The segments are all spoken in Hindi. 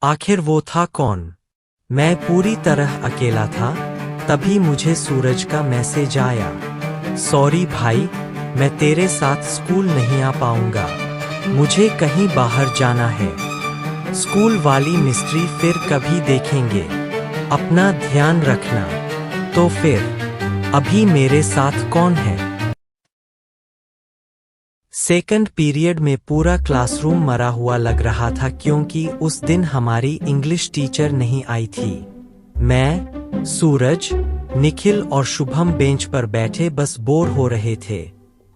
आखिर वो था कौन? मैं पूरी तरह अकेला था। तभी मुझे सूरज का मैसेज आया। सॉरी भाई, मैं तेरे साथ स्कूल नहीं आ पाऊंगा। मुझे कहीं बाहर जाना है। स्कूल वाली मिस्ट्री फिर कभी देखेंगे। अपना ध्यान रखना। तो फिर अभी मेरे साथ कौन है? सेकंड पीरियड में पूरा क्लासरूम मरा हुआ लग रहा था क्योंकि उस दिन हमारी इंग्लिश टीचर नहीं आई थी। मैं, सूरज, निखिल और शुभम बेंच पर बैठे बस बोर हो रहे थे।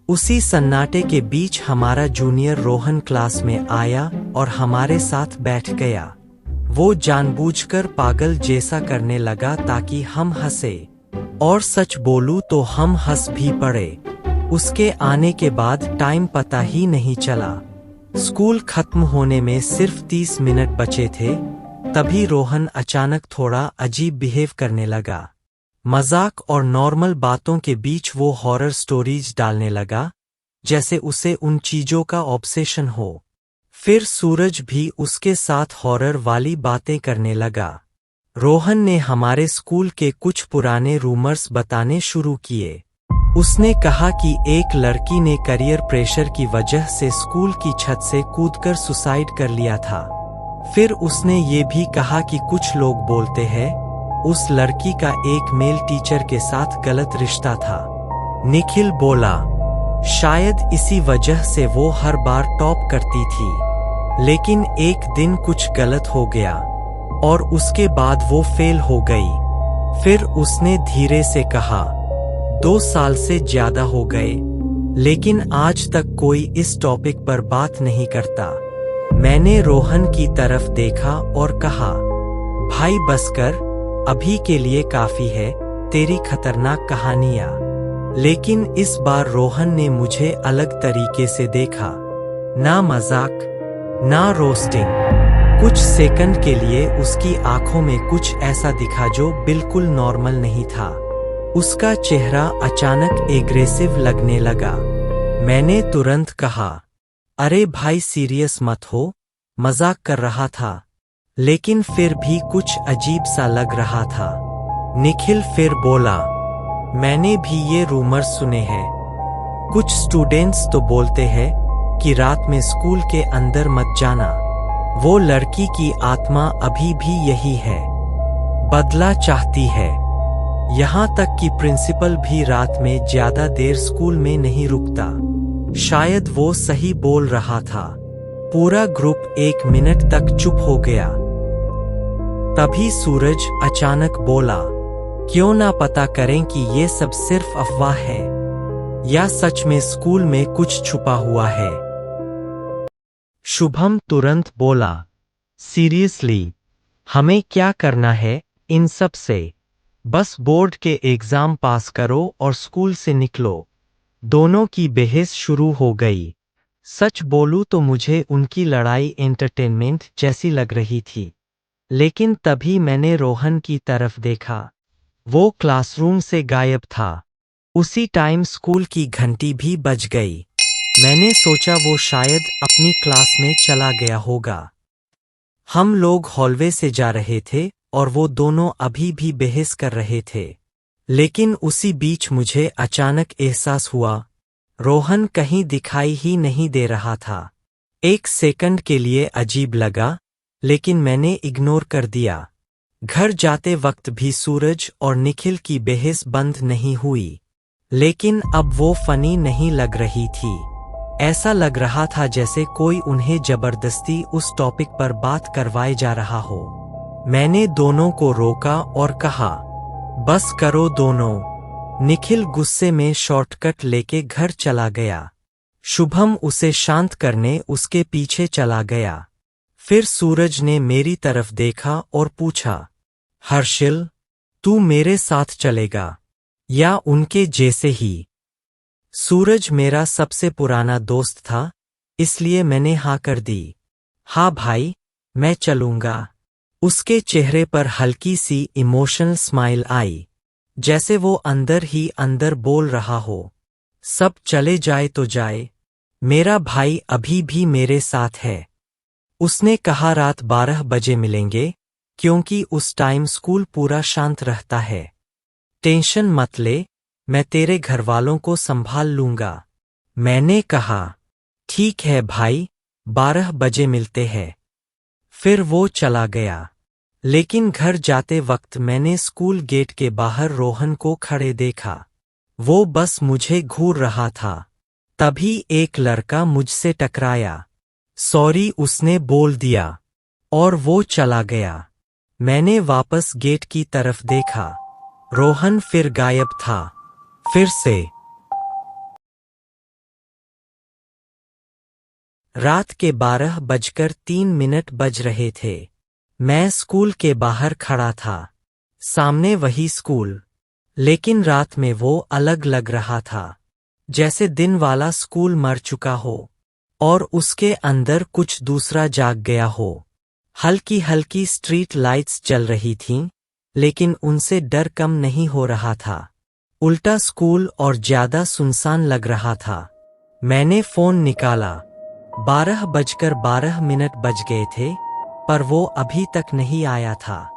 उसी सन्नाटे के बीच हमारा जूनियर रोहन क्लास में आया और हमारे साथ बैठ गया। वो जानबूझकर पागल जैसा करने लगा ताकि हम हंसे, और सच बोलूं तो हम हंस भी पड़े। उसके आने के बाद टाइम पता ही नहीं चला। स्कूल खत्म होने में सिर्फ 30 मिनट बचे थे, तभी रोहन अचानक थोड़ा अजीब बिहेव करने लगा। मजाक और नॉर्मल बातों के बीच वो हॉरर स्टोरीज डालने लगा, जैसे उसे उन चीजों का ऑब्सेशन हो। फिर सूरज भी उसके साथ हॉरर वाली बातें करने लगा। रोहन ने हमारे स्कूल के कुछ पुराने रूमर्स बताने शुरू किए। उसने कहा कि एक लड़की ने करियर प्रेशर की वजह से स्कूल की छत से कूदकर सुसाइड कर लिया था। फिर उसने ये भी कहा कि कुछ लोग बोलते हैं उस लड़की का एक मेल टीचर के साथ गलत रिश्ता था। निखिल बोला, शायद इसी वजह से वो हर बार टॉप करती थी। लेकिन एक दिन कुछ गलत हो गया और उसके बाद वो फेल हो गई। फिर उसने धीरे से कहा, 2 साल से ज्यादा हो गए, लेकिन आज तक कोई इस टॉपिक पर बात नहीं करता। मैंने रोहन की तरफ देखा और कहा, भाई बस कर, अभी के लिए काफी है तेरी खतरनाक कहानियां। लेकिन इस बार रोहन ने मुझे अलग तरीके से देखा। ना मजाक, ना रोस्टिंग। कुछ सेकंड के लिए उसकी आंखों में कुछ ऐसा दिखा जो बिल्कुल नॉर्मल नहीं था। उसका चेहरा अचानक एग्रेसिव लगने लगा। मैंने तुरंत कहा, अरे भाई सीरियस मत हो, मजाक कर रहा था। लेकिन फिर भी कुछ अजीब सा लग रहा था। निखिल फिर बोला, मैंने भी ये रूमर्स सुने हैं। कुछ स्टूडेंट्स तो बोलते हैं कि रात में स्कूल के अंदर मत जाना। वो लड़की की आत्मा अभी भी यही है, बदला चाहती है। यहाँ तक कि प्रिंसिपल भी रात में ज्यादा देर स्कूल में नहीं रुकता। शायद वो सही बोल रहा था। पूरा ग्रुप 1 मिनट तक चुप हो गया। तभी सूरज अचानक बोला, क्यों ना पता करें कि ये सब सिर्फ अफवाह है या सच में स्कूल में कुछ छुपा हुआ है। शुभम तुरंत बोला, सीरियसली, हमें क्या करना है इन सब से? बस बोर्ड के एग्जाम पास करो और स्कूल से निकलो। दोनों की बहस शुरू हो गई। सच बोलूं तो मुझे उनकी लड़ाई एंटरटेनमेंट जैसी लग रही थी। लेकिन तभी मैंने रोहन की तरफ देखा। वो क्लासरूम से गायब था। उसी टाइम स्कूल की घंटी भी बज गई। मैंने सोचा वो शायद अपनी क्लास में चला गया होगा। हम लोग हॉलवे से जा रहे थे और वो दोनों अभी भी बहस कर रहे थे। लेकिन उसी बीच मुझे अचानक एहसास हुआ, रोहन कहीं दिखाई ही नहीं दे रहा था। एक सेकंड के लिए अजीब लगा, लेकिन मैंने इग्नोर कर दिया। घर जाते वक्त भी सूरज और निखिल की बहस बंद नहीं हुई। लेकिन अब वो फनी नहीं लग रही थी। ऐसा लग रहा था जैसे कोई उन्हें जबरदस्ती उस टॉपिक पर बात करवाए जा रहा हो। मैंने दोनों को रोका और कहा, बस करो दोनों। निखिल गुस्से में शॉर्टकट लेके घर चला गया। शुभम उसे शांत करने उसके पीछे चला गया। फिर सूरज ने मेरी तरफ देखा और पूछा, हर्षिल, तू मेरे साथ चलेगा या उनके जैसे ही? सूरज मेरा सबसे पुराना दोस्त था, इसलिए मैंने हाँ कर दी। हाँ भाई, मैं चलूंगा। उसके चेहरे पर हल्की सी इमोशनल स्माइल आई, जैसे वो अंदर ही अंदर बोल रहा हो, सब चले जाए तो जाए, मेरा भाई अभी भी मेरे साथ है। उसने कहा रात 12 बजे मिलेंगे, क्योंकि उस टाइम स्कूल पूरा शांत रहता है। टेंशन मत ले, मैं तेरे घरवालों को संभाल लूंगा। मैंने कहा, ठीक है भाई, 12 बजे मिलते हैं। फिर वो चला गया। लेकिन घर जाते वक्त मैंने स्कूल गेट के बाहर रोहन को खड़े देखा। वो बस मुझे घूर रहा था। तभी एक लड़का मुझसे टकराया। सॉरी उसने बोल दिया और वो चला गया। मैंने वापस गेट की तरफ देखा। रोहन फिर गायब था। फिर से रात के 12:03 बज रहे थे। मैं स्कूल के बाहर खड़ा था। सामने वही स्कूल, लेकिन रात में वो अलग लग रहा था। जैसे दिन वाला स्कूल मर चुका हो और उसके अंदर कुछ दूसरा जाग गया हो। हल्की हल्की स्ट्रीट लाइट्स जल रही थीं, लेकिन उनसे डर कम नहीं हो रहा था। उल्टा स्कूल और ज्यादा सुनसान लग रहा था। मैंने फोन निकाला। 12:12 बज गए थे, पर वो अभी तक नहीं आया था।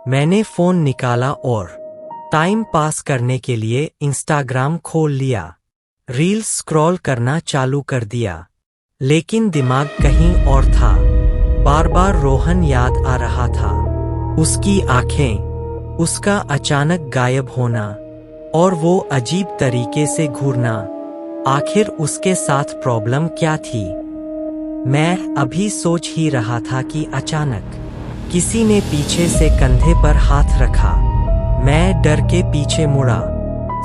मैंने फोन निकाला और टाइम पास करने के लिए इंस्टाग्राम खोल लिया। रील्स स्क्रॉल करना चालू कर दिया। लेकिन दिमाग कहीं और था। बार बार रोहन याद आ रहा था। उसकी आंखें, उसका अचानक गायब होना और वो अजीब तरीके से घूरना। आखिर उसके साथ प्रॉब्लम क्या थी? मैं अभी सोच ही रहा था कि अचानक किसी ने पीछे से कंधे पर हाथ रखा। मैं डर के पीछे मुड़ा।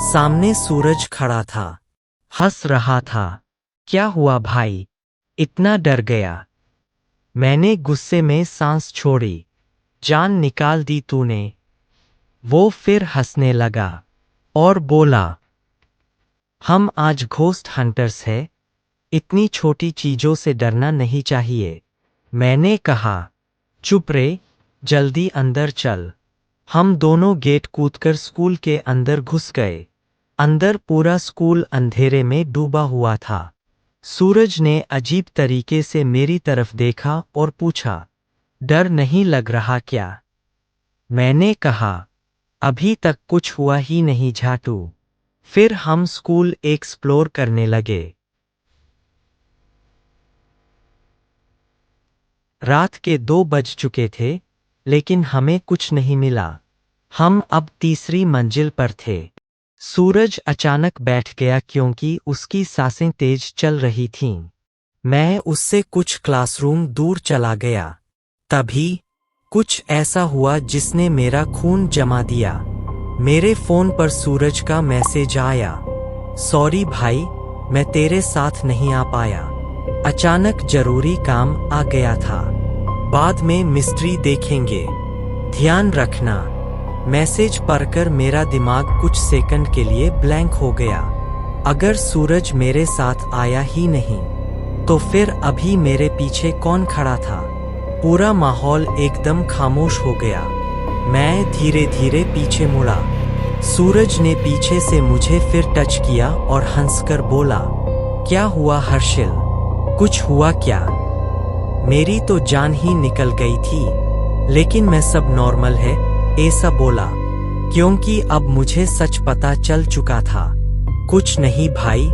सामने सूरज खड़ा था, हंस रहा था। क्या हुआ भाई, इतना डर गया? मैंने गुस्से में सांस छोड़ी। जान निकाल दी तूने। वो फिर हंसने लगा और बोला, हम आज घोस्ट हंटर्स हैं, इतनी छोटी चीजों से डरना नहीं चाहिए। मैंने कहा, चुप रे, जल्दी अंदर चल। हम दोनों गेट कूदकर स्कूल के अंदर घुस गए। अंदर पूरा स्कूल अंधेरे में डूबा हुआ था। सूरज ने अजीब तरीके से मेरी तरफ देखा और पूछा, डर नहीं लग रहा क्या? मैंने कहा, अभी तक कुछ हुआ ही नहीं झाटू। फिर हम स्कूल एक्सप्लोर करने लगे। रात के 2 बज चुके थे, लेकिन हमें कुछ नहीं मिला। हम अब तीसरी मंजिल पर थे। सूरज अचानक बैठ गया क्योंकि उसकी सांसें तेज चल रही थीं। मैं उससे कुछ क्लासरूम दूर चला गया। तभी कुछ ऐसा हुआ जिसने मेरा खून जमा दिया। मेरे फोन पर सूरज का मैसेज आया, सॉरी भाई, मैं तेरे साथ नहीं आ पाया। अचानक जरूरी काम आ गया था। बाद में मिस्ट्री देखेंगे। ध्यान रखना। मैसेज पढ़कर मेरा दिमाग कुछ सेकंड के लिए ब्लैंक हो गया। अगर सूरज मेरे साथ आया ही नहीं, तो फिर अभी मेरे पीछे कौन खड़ा था? पूरा माहौल एकदम खामोश हो गया। मैं धीरे धीरे पीछे मुड़ा। सूरज ने पीछे से मुझे फिर टच किया और हंसकर बोला, क्या हुआ हर्षिल, कुछ हुआ क्या? मेरी तो जान ही निकल गई थी, लेकिन मैं सब नॉर्मल है ऐसा बोला, क्योंकि अब मुझे सच पता चल चुका था। कुछ नहीं भाई,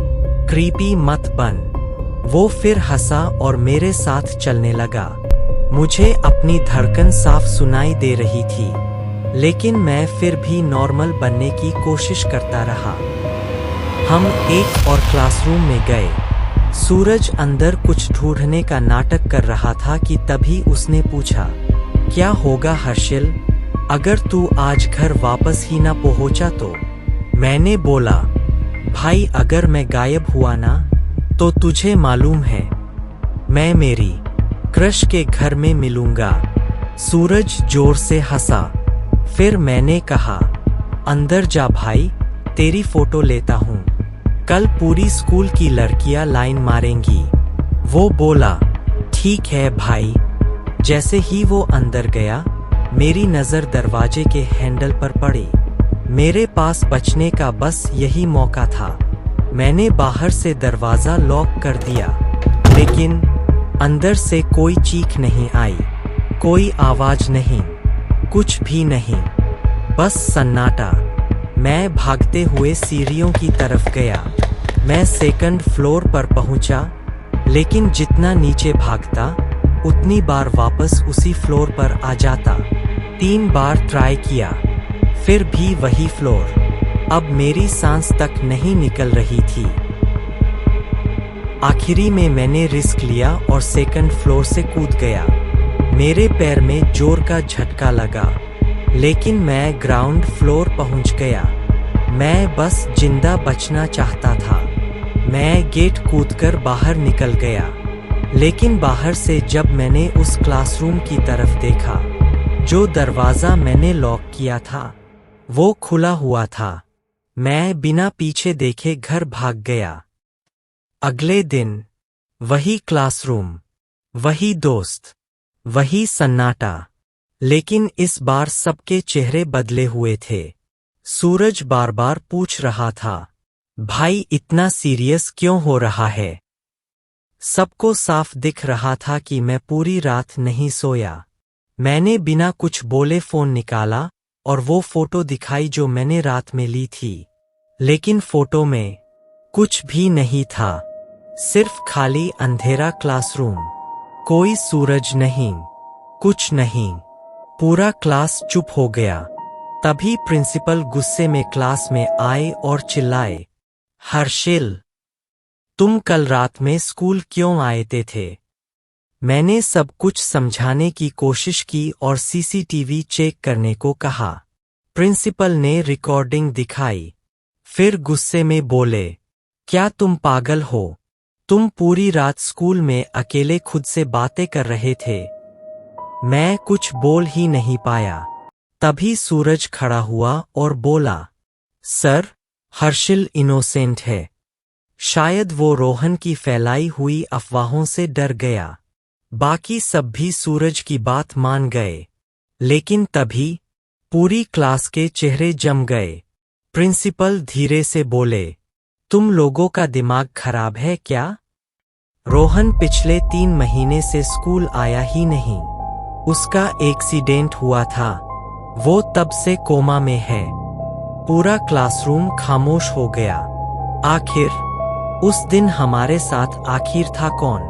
क्रीपी मत बन। वो फिर हंसा और मेरे साथ चलने लगा। मुझे अपनी धड़कन साफ सुनाई दे रही थी, लेकिन मैं फिर भी नॉर्मल बनने की कोशिश करता रहा। हम एक और क्लासरूम में गए। सूरज अंदर कुछ ढूंढने का नाटक कर रहा था कि तभी उसने पूछा, क्या होगा हर्षिल, अगर तू आज घर वापस ही ना पहुंचा तो? मैंने बोला, भाई अगर मैं गायब हुआ ना, तो तुझे मालूम है मैं मेरी क्रश के घर में मिलूंगा। सूरज जोर से हंसा। फिर मैंने कहा, अंदर जा भाई, तेरी फोटो लेता हूँ। कल पूरी स्कूल की लड़कियां लाइन मारेंगी। वो बोला, ठीक है भाई। जैसे ही वो अंदर गया, मेरी नजर दरवाजे के हैंडल पर पड़ी। मेरे पास बचने का बस यही मौका था। मैंने बाहर से दरवाजा लॉक कर दिया, लेकिन अंदर से कोई चीख नहीं आई, कोई आवाज नहीं, कुछ भी नहीं, बस सन्नाटा। मैं भागते हुए सीढ़ियों की तरफ गया। मैं सेकंड फ्लोर पर पहुंचा, लेकिन जितना नीचे भागता उतनी बार वापस उसी फ्लोर पर आ जाता। 3 बार ट्राई किया, फिर भी वही फ्लोर। अब मेरी सांस तक नहीं निकल रही थी। आखिरी में मैंने रिस्क लिया और सेकंड फ्लोर से कूद गया। मेरे पैर में जोर का झटका लगा, लेकिन मैं ग्राउंड फ्लोर पहुंच गया। मैं बस जिंदा बचना चाहता था। मैं गेट कूदकर बाहर निकल गया, लेकिन बाहर से जब मैंने उस क्लासरूम की तरफ देखा, जो दरवाज़ा मैंने लॉक किया था वो खुला हुआ था। मैं बिना पीछे देखे घर भाग गया। अगले दिन वही क्लासरूम, वही दोस्त, वही सन्नाटा, लेकिन इस बार सबके चेहरे बदले हुए थे। सूरज बार बार पूछ रहा था, भाई इतना सीरियस क्यों हो रहा है? सबको साफ दिख रहा था कि मैं पूरी रात नहीं सोया। मैंने बिना कुछ बोले फोन निकाला और वो फोटो दिखाई जो मैंने रात में ली थी, लेकिन फोटो में कुछ भी नहीं था, सिर्फ खाली अंधेरा क्लासरूम। कोई सूरज नहीं, कुछ नहीं, पूरा क्लास चुप हो गया। तभी प्रिंसिपल गुस्से में क्लास में आए और चिल्लाए, हर्षिल, तुम कल रात में स्कूल क्यों आए थे? मैंने सब कुछ समझाने की कोशिश की और सीसीटीवी चेक करने को कहा। प्रिंसिपल ने रिकॉर्डिंग दिखाई, फिर गुस्से में बोले, क्या तुम पागल हो? तुम पूरी रात स्कूल में अकेले खुद से बातें कर रहे थे। मैं कुछ बोल ही नहीं पाया। तभी सूरज खड़ा हुआ और बोला, सर, हर्षिल इनोसेंट है। शायद वो रोहन की फैलाई हुई अफवाहों से डर गया। बाकी सब भी सूरज की बात मान गए, लेकिन तभी पूरी क्लास के चेहरे जम गए। प्रिंसिपल धीरे से बोले, तुम लोगों का दिमाग खराब है क्या? रोहन पिछले 3 महीने से स्कूल आया ही नहीं। उसका एक्सीडेंट हुआ था, वो तब से कोमा में है। पूरा क्लासरूम खामोश हो गया। आखिर उस दिन हमारे साथ आखिर था कौन?